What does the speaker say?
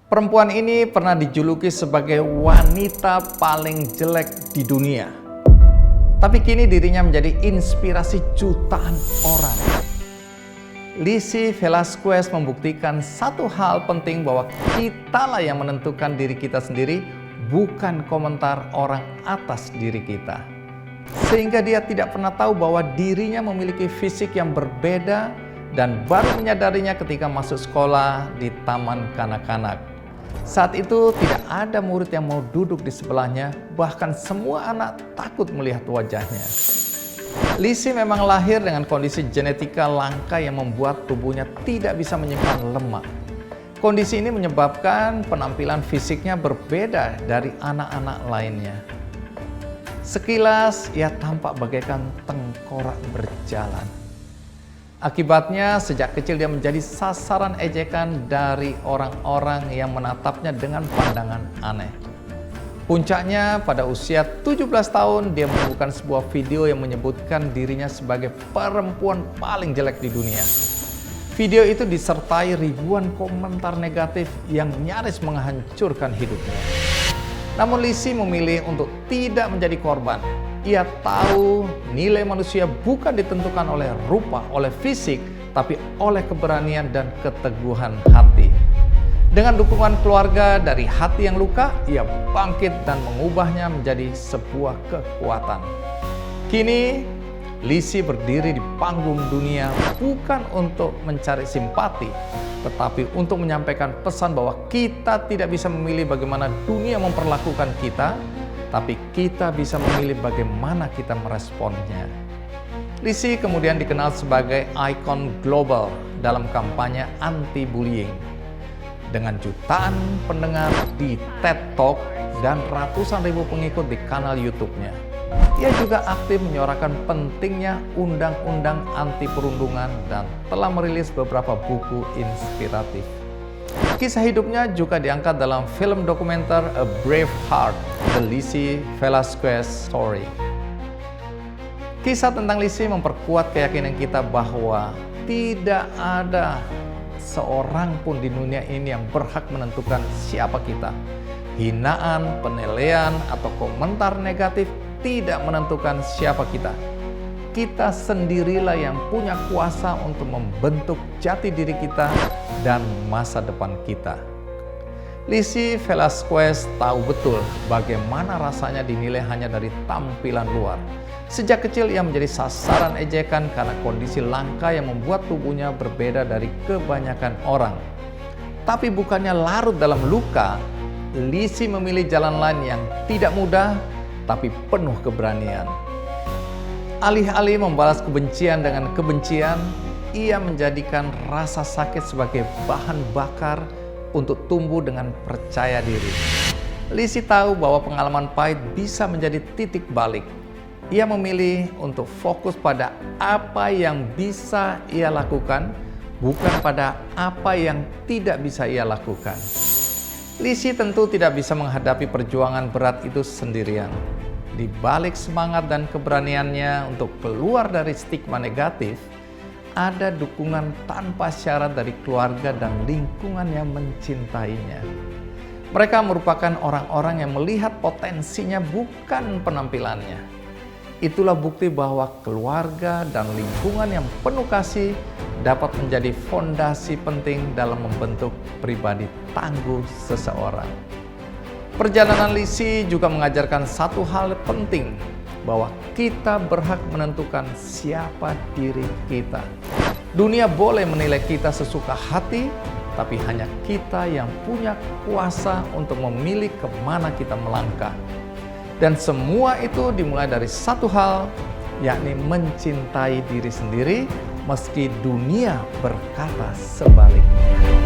Perempuan ini pernah dijuluki sebagai wanita paling jelek di dunia. Tapi kini dirinya menjadi inspirasi jutaan orang. Lizzy Velasquez membuktikan satu hal penting bahwa kitalah yang menentukan diri kita sendiri, bukan komentar orang atas diri kita. Sehingga dia tidak pernah tahu bahwa dirinya memiliki fisik yang berbeda dan baru menyadarinya ketika masuk sekolah di taman kanak-kanak. Saat itu tidak ada murid yang mau duduk di sebelahnya, bahkan semua anak takut melihat wajahnya. Lizzy memang lahir dengan kondisi genetika langka yang membuat tubuhnya tidak bisa menyimpan lemak. Kondisi ini menyebabkan penampilan fisiknya berbeda dari anak-anak lainnya. Sekilas ia tampak bagaikan tengkorak berjalan. Akibatnya sejak kecil dia menjadi sasaran ejekan dari orang-orang yang menatapnya dengan pandangan aneh. Puncaknya pada usia 17 tahun dia menemukan sebuah video yang menyebutkan dirinya sebagai perempuan paling jelek di dunia. Video itu disertai ribuan komentar negatif yang nyaris menghancurkan hidupnya. Namun Lizzy memilih untuk tidak menjadi korban. Ia tahu nilai manusia bukan ditentukan oleh rupa, oleh fisik, tapi oleh keberanian dan keteguhan hati. Dengan dukungan keluarga dari hati yang luka, ia bangkit dan mengubahnya menjadi sebuah kekuatan. Kini, Lizzy berdiri di panggung dunia bukan untuk mencari simpati, tetapi untuk menyampaikan pesan bahwa kita tidak bisa memilih bagaimana dunia memperlakukan kita, tapi kita bisa memilih bagaimana kita meresponnya. Lizzy kemudian dikenal sebagai ikon global dalam kampanye anti-bullying. Dengan jutaan pendengar di TED Talk dan ratusan ribu pengikut di kanal YouTube-nya. Ia juga aktif menyuarakan pentingnya undang-undang anti perundungan dan telah merilis beberapa buku inspiratif. Kisah hidupnya juga diangkat dalam film dokumenter A Brave Heart, The Lizzy Velasquez Story. Kisah tentang Lizzy memperkuat keyakinan kita bahwa tidak ada seorang pun di dunia ini yang berhak menentukan siapa kita. Hinaan, penilaian, atau komentar negatif tidak menentukan siapa kita. Kita sendirilah yang punya kuasa untuk membentuk jati diri kita dan masa depan kita. Lizzy Velasquez tahu betul bagaimana rasanya dinilai hanya dari tampilan luar. Sejak kecil ia menjadi sasaran ejekan karena kondisi langka yang membuat tubuhnya berbeda dari kebanyakan orang. Tapi bukannya larut dalam luka, Lizzy memilih jalan lain yang tidak mudah tapi penuh keberanian. Alih-alih membalas kebencian dengan kebencian, ia menjadikan rasa sakit sebagai bahan bakar untuk tumbuh dengan percaya diri. Lizzy tahu bahwa pengalaman pahit bisa menjadi titik balik. Ia memilih untuk fokus pada apa yang bisa ia lakukan, bukan pada apa yang tidak bisa ia lakukan. Lizzy tentu tidak bisa menghadapi perjuangan berat itu sendirian. Di balik semangat dan keberaniannya untuk keluar dari stigma negatif, ada dukungan tanpa syarat dari keluarga dan lingkungan yang mencintainya. Mereka merupakan orang-orang yang melihat potensinya bukan penampilannya. Itulah bukti bahwa keluarga dan lingkungan yang penuh kasih dapat menjadi fondasi penting dalam membentuk pribadi tangguh seseorang. Perjalanan Lizzy juga mengajarkan satu hal penting, bahwa kita berhak menentukan siapa diri kita. Dunia boleh menilai kita sesuka hati, tapi hanya kita yang punya kuasa untuk memilih kemana kita melangkah. Dan semua itu dimulai dari satu hal, yakni mencintai diri sendiri meski dunia berkata sebaliknya.